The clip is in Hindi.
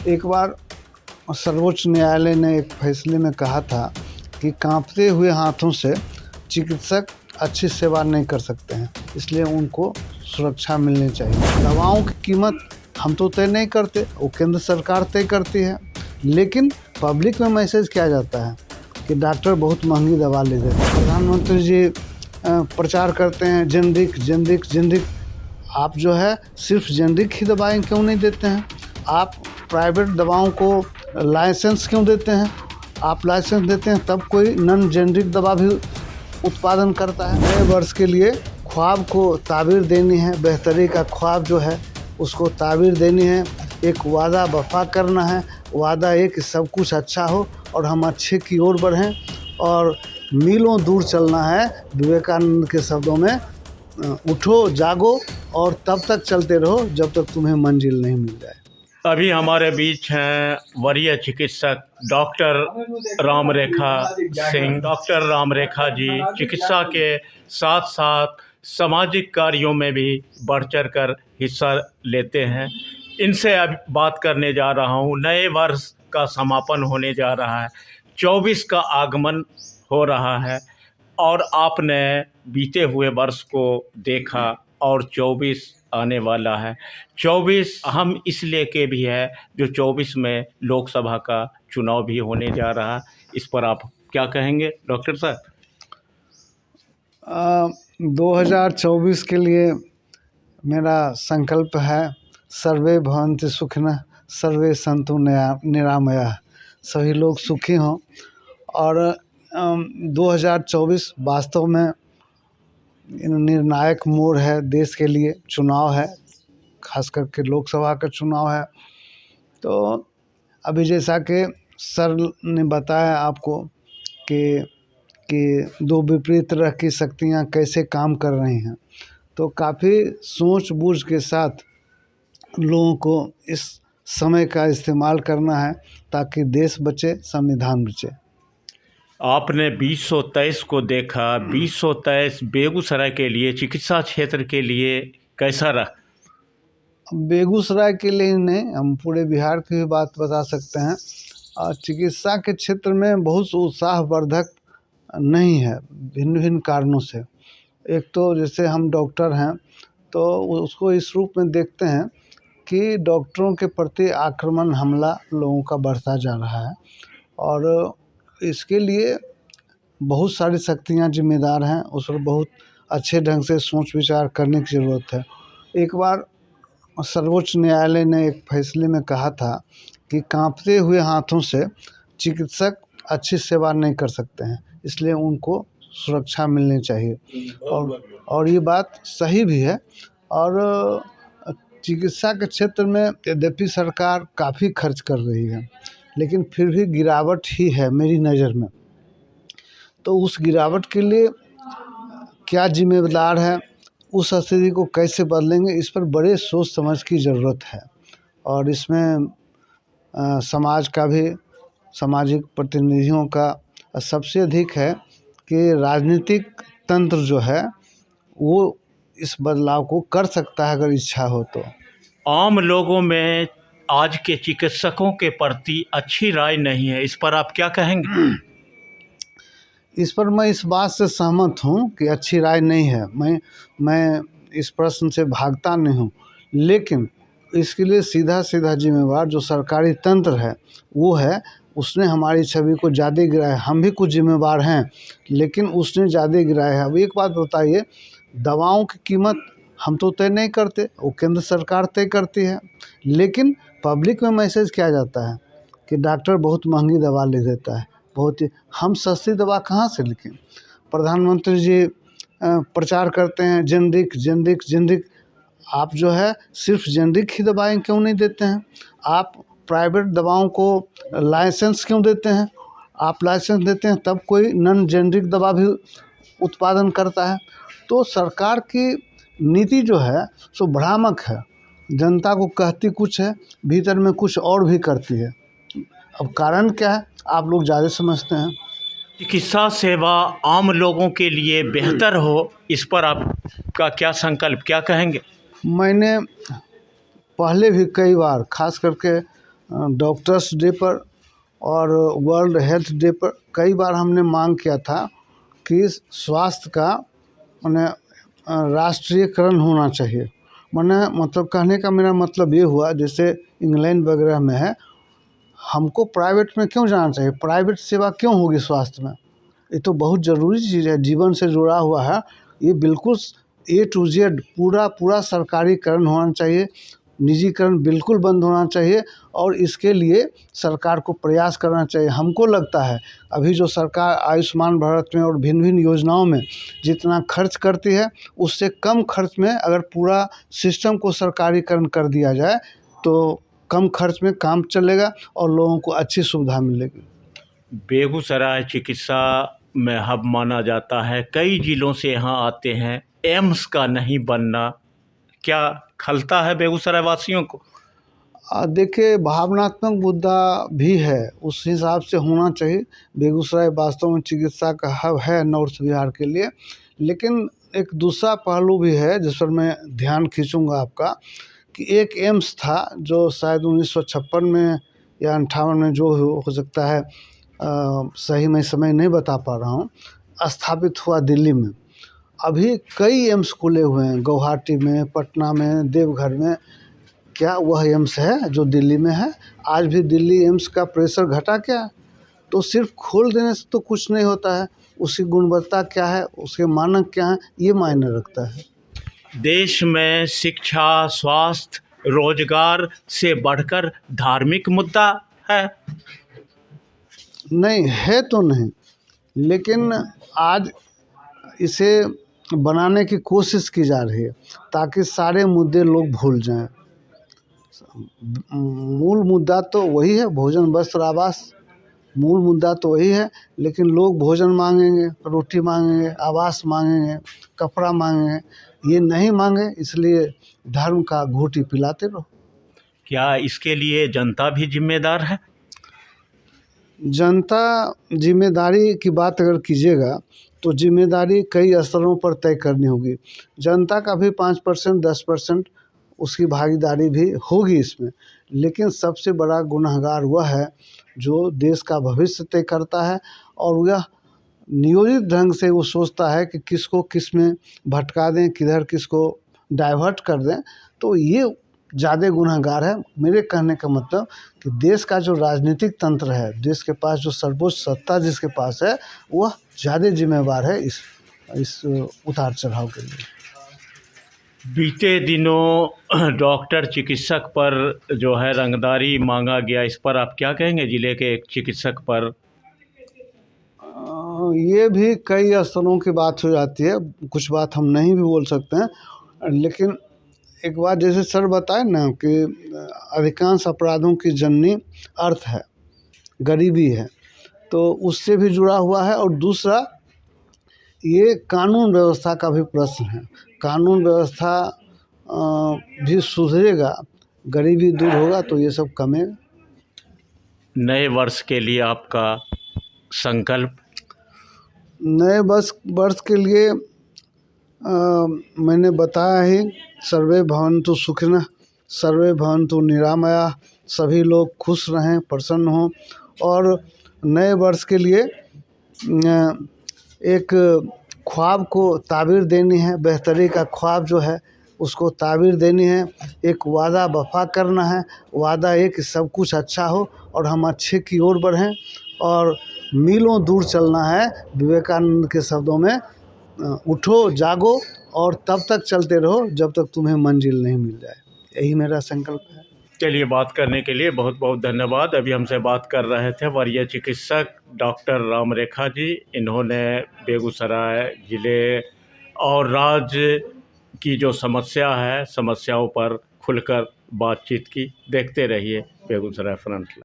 एक बार सर्वोच्च न्यायालय ने एक फैसले में कहा था कि कांपते हुए हाथों से चिकित्सक अच्छी सेवा नहीं कर सकते हैं, इसलिए उनको सुरक्षा मिलनी चाहिए। दवाओं की कीमत हम तो तय नहीं करते, वो केंद्र सरकार तय करती है, लेकिन पब्लिक में मैसेज किया जाता है कि डॉक्टर बहुत महंगी दवा ले देते हैं। प्रधानमंत्री जी प्रचार करते हैं जेनरिक। आप जो है सिर्फ जेनरिक ही दवाएं क्यों नहीं देते हैं? आप प्राइवेट दवाओं को लाइसेंस क्यों देते हैं? आप लाइसेंस देते हैं तब कोई नॉन जेनरिक दवा भी उत्पादन करता है। नए वर्ष के लिए ख्वाब को ताबीर देनी है, बेहतरी का ख्वाब जो है उसको ताबीर देनी है, एक वादा वफा करना है। वादा ये कि सब कुछ अच्छा हो और हम अच्छे की ओर बढ़ें, और मीलों दूर चलना है। विवेकानंद के शब्दों में, उठो जागो और तब तक चलते रहो जब तक तुम्हें मंजिल नहीं मिल जाए। अभी हमारे बीच हैं वरीय चिकित्सक डॉक्टर रामरेखा सिंह। डॉक्टर रामरेखा जी चिकित्सा के साथ साथ सामाजिक कार्यों में भी बढ़ चढ़ कर हिस्सा लेते हैं। इनसे अब बात करने जा रहा हूँ। नए वर्ष का समापन होने जा रहा है, 24 का आगमन हो रहा है, और आपने बीते हुए वर्ष को देखा और 24 आने वाला है। 24 हम इसलिए के भी है जो 24 में लोकसभा का चुनाव भी होने जा रहा है। इस पर आप क्या कहेंगे डॉक्टर साहब? 2024 के लिए मेरा संकल्प है, सर्वे भवन्तु सुखिनः सर्वे सन्तु निरामयाः। सभी लोग सुखी हों। और 2024 वास्तव में निर्णायक मोड़ है देश के लिए। चुनाव है, खास करके लोकसभा का चुनाव है। तो अभी जैसा कि सर ने बताया आपको कि दो विपरीत तरह की शक्तियाँ कैसे काम कर रही हैं, तो काफ़ी सोच बूझ के साथ लोगों को इस समय का इस्तेमाल करना है ताकि देश बचे, संविधान बचे। आपने 2023 को देखा। 2023 बेगूसराय के लिए, चिकित्सा क्षेत्र के लिए कैसा रहा? बेगूसराय के लिए ही नहीं, हम पूरे बिहार की भी बात बता सकते हैं। चिकित्सा के क्षेत्र में बहुत उत्साहवर्धक नहीं है, भिन्न भिन्न कारणों से। एक तो जैसे हम डॉक्टर हैं तो उसको इस रूप में देखते हैं कि डॉक्टरों के प्रति आक्रमण, हमला लोगों का बढ़ता जा रहा है, और इसके लिए बहुत सारी शक्तियाँ जिम्मेदार हैं। उस पर बहुत अच्छे ढंग से सोच विचार करने की ज़रूरत है। एक बार सर्वोच्च न्यायालय ने एक फैसले में कहा था कि कांपते हुए हाथों से चिकित्सक अच्छी सेवा नहीं कर सकते हैं, इसलिए उनको सुरक्षा मिलनी चाहिए। और ये बात सही भी है। और चिकित्सा के क्षेत्र में यद्यपि सरकार काफ़ी खर्च कर रही है, लेकिन फिर भी गिरावट ही है मेरी नज़र में। तो उस गिरावट के लिए क्या जिम्मेदार है, उस स्थिति को कैसे बदलेंगे, इस पर बड़े सोच समझ की ज़रूरत है। और इसमें समाज का भी, सामाजिक प्रतिनिधियों का सबसे अधिक है कि राजनीतिक तंत्र जो है वो इस बदलाव को कर सकता है अगर इच्छा हो तो। आम लोगों में आज के चिकित्सकों के प्रति अच्छी राय नहीं है, इस पर आप क्या कहेंगे? इस पर मैं इस बात से सहमत हूँ कि अच्छी राय नहीं है। मैं इस प्रश्न से भागता नहीं हूँ, लेकिन इसके लिए सीधा जिम्मेवार जो सरकारी तंत्र है वो है। उसने हमारी छवि को ज़्यादा गिराया है। हम भी कुछ जिम्मेवार हैं, लेकिन उसने ज़्यादा गिराया है। अब एक बात बताइए, दवाओं की कीमत हम तो तय नहीं करते, वो केंद्र सरकार तय करती है, लेकिन पब्लिक में मैसेज किया जाता है कि डॉक्टर बहुत महंगी दवा ले देता है। बहुत ही, हम सस्ती दवा कहाँ से लिखें? प्रधानमंत्री जी प्रचार करते हैं जेनरिक। आप जो है सिर्फ जेनरिक ही दवाएं क्यों नहीं देते हैं? आप प्राइवेट दवाओं को लाइसेंस क्यों देते हैं? आप लाइसेंस देते हैं तब कोई नॉन जेनरिक दवा भी उत्पादन करता है। तो सरकार की नीति जो है सो भ्रामक है। जनता को कहती कुछ है, भीतर में कुछ और भी करती है। अब कारण क्या है, आप लोग ज़्यादा समझते हैं। चिकित्सा सेवा आम लोगों के लिए बेहतर हो, इस पर आपका क्या संकल्प, क्या कहेंगे? मैंने पहले भी कई बार, खास करके डॉक्टर्स डे पर और वर्ल्ड हेल्थ डे पर कई बार हमने मांग किया था कि स्वास्थ्य का माने राष्ट्रीयकरण होना चाहिए। माने मतलब कहने का मेरा मतलब ये हुआ, जैसे इंग्लैंड वगैरह में है, हमको प्राइवेट में क्यों जाना चाहिए, प्राइवेट सेवा क्यों होगी स्वास्थ्य में? ये तो बहुत ज़रूरी चीज़ है, जीवन से जुड़ा हुआ है। ये बिल्कुल A to Z पूरा सरकारीकरण होना चाहिए, निजीकरण बिल्कुल बंद होना चाहिए और इसके लिए सरकार को प्रयास करना चाहिए। हमको लगता है अभी जो सरकार आयुष्मान भारत में और भिन्न योजनाओं में जितना खर्च करती है, उससे कम खर्च में अगर पूरा सिस्टम को सरकारीकरण कर दिया जाए तो कम खर्च में काम चलेगा और लोगों को अच्छी सुविधा मिलेगी। बेगूसराय चिकित्सा में हब माना जाता है, कई जिलों से यहाँ आते हैं। एम्स का नहीं बनना क्या खलता है बेगूसराय वासियों को? देखिए, भावनात्मक मुद्दा भी है, उस हिसाब से होना चाहिए। बेगूसराय वास्तव में चिकित्सा का हब है नॉर्थ बिहार के लिए, लेकिन एक दूसरा पहलू भी है जिस पर मैं ध्यान खींचूंगा आपका, कि एक एम्स था जो शायद 1956 में या 58 में, जो हो सकता है, सही मैं समय नहीं बता पा रहा हूँ, स्थापित हुआ दिल्ली में। अभी कई एम्स खुले हुए हैं, गुवाहाटी में, पटना में, देवघर में। क्या वह एम्स है जो दिल्ली में है? आज भी दिल्ली एम्स का प्रेशर घटा क्या? तो सिर्फ खोल देने से तो कुछ नहीं होता है, उसकी गुणवत्ता क्या है, उसके मानक क्या हैं, ये मायने रखता है। देश में शिक्षा, स्वास्थ्य, रोजगार से बढ़कर धार्मिक मुद्दा है? नहीं है तो नहीं, लेकिन आज इसे बनाने की कोशिश की जा रही है ताकि सारे मुद्दे लोग भूल जाएं। मूल मुद्दा तो वही है, भोजन वस्त्र आवास। मूल मुद्दा तो वही है, लेकिन लोग भोजन मांगेंगे, रोटी मांगेंगे, आवास मांगेंगे, कपड़ा मांगेंगे, ये नहीं मांगे इसलिए धर्म का घूंटी पिलाते रहो। क्या इसके लिए जनता भी जिम्मेदार है? जनता जिम्मेदारी की बात अगर कीजिएगा तो जिम्मेदारी कई स्तरों पर तय करनी होगी। जनता का भी 5% 10% उसकी भागीदारी भी होगी इसमें, लेकिन सबसे बड़ा गुनहगार वह है जो देश का भविष्य तय करता है और वह नियोजित ढंग से वो सोचता है कि किसको किस में भटका दें, किधर किसको डाइवर्ट कर दें, तो ये ज़्यादा गुनहगार है। मेरे कहने का मतलब कि देश का जो राजनीतिक तंत्र है, देश के पास जो सर्वोच्च सत्ता जिसके पास है, वह ज़्यादा जिम्मेवार है इस उतार चढ़ाव के लिए। बीते दिनों डॉक्टर चिकित्सक पर जो है रंगदारी मांगा गया, इस पर आप क्या कहेंगे? जिले के एक चिकित्सक पर ये भी कई स्तरों की बात हो जाती है, कुछ बात हम नहीं भी बोल सकते हैं, लेकिन एक बात जैसे सर बताए ना कि अधिकांश अपराधों की जननी अर्थ है, गरीबी है, तो उससे भी जुड़ा हुआ है। और दूसरा, ये कानून व्यवस्था का भी प्रश्न है। कानून व्यवस्था भी सुधरेगा, गरीबी दूर होगा तो ये सब कमेगा। नए वर्ष के लिए आपका संकल्प? नए वर्ष के लिए मैंने बताया ही, सर्वे भवन्तु सुखिनः, सर्वे भवन्तु निरामया, सभी लोग खुश रहें, प्रसन्न हों। और नए वर्ष के लिए एक ख्वाब को ताबीर देनी है, बेहतरी का ख्वाब जो है उसको ताबीर देनी है। एक वादा वफा करना है, वादा ये कि सब कुछ अच्छा हो और हम अच्छे की ओर बढ़ें, और मीलों दूर चलना है। विवेकानंद के शब्दों में, उठो जागो और तब तक चलते रहो जब तक तुम्हें मंजिल नहीं मिल जाए। यही मेरा संकल्प है। चलिए, बात करने के लिए बहुत बहुत धन्यवाद। अभी हमसे बात कर रहे थे वरीय चिकित्सक डॉक्टर राम रेखा जी। इन्होंने बेगूसराय ज़िले और राज्य की जो समस्या है, समस्याओं पर खुलकर बातचीत की। देखते रहिए बेगूसराय फ्रंट लाइन।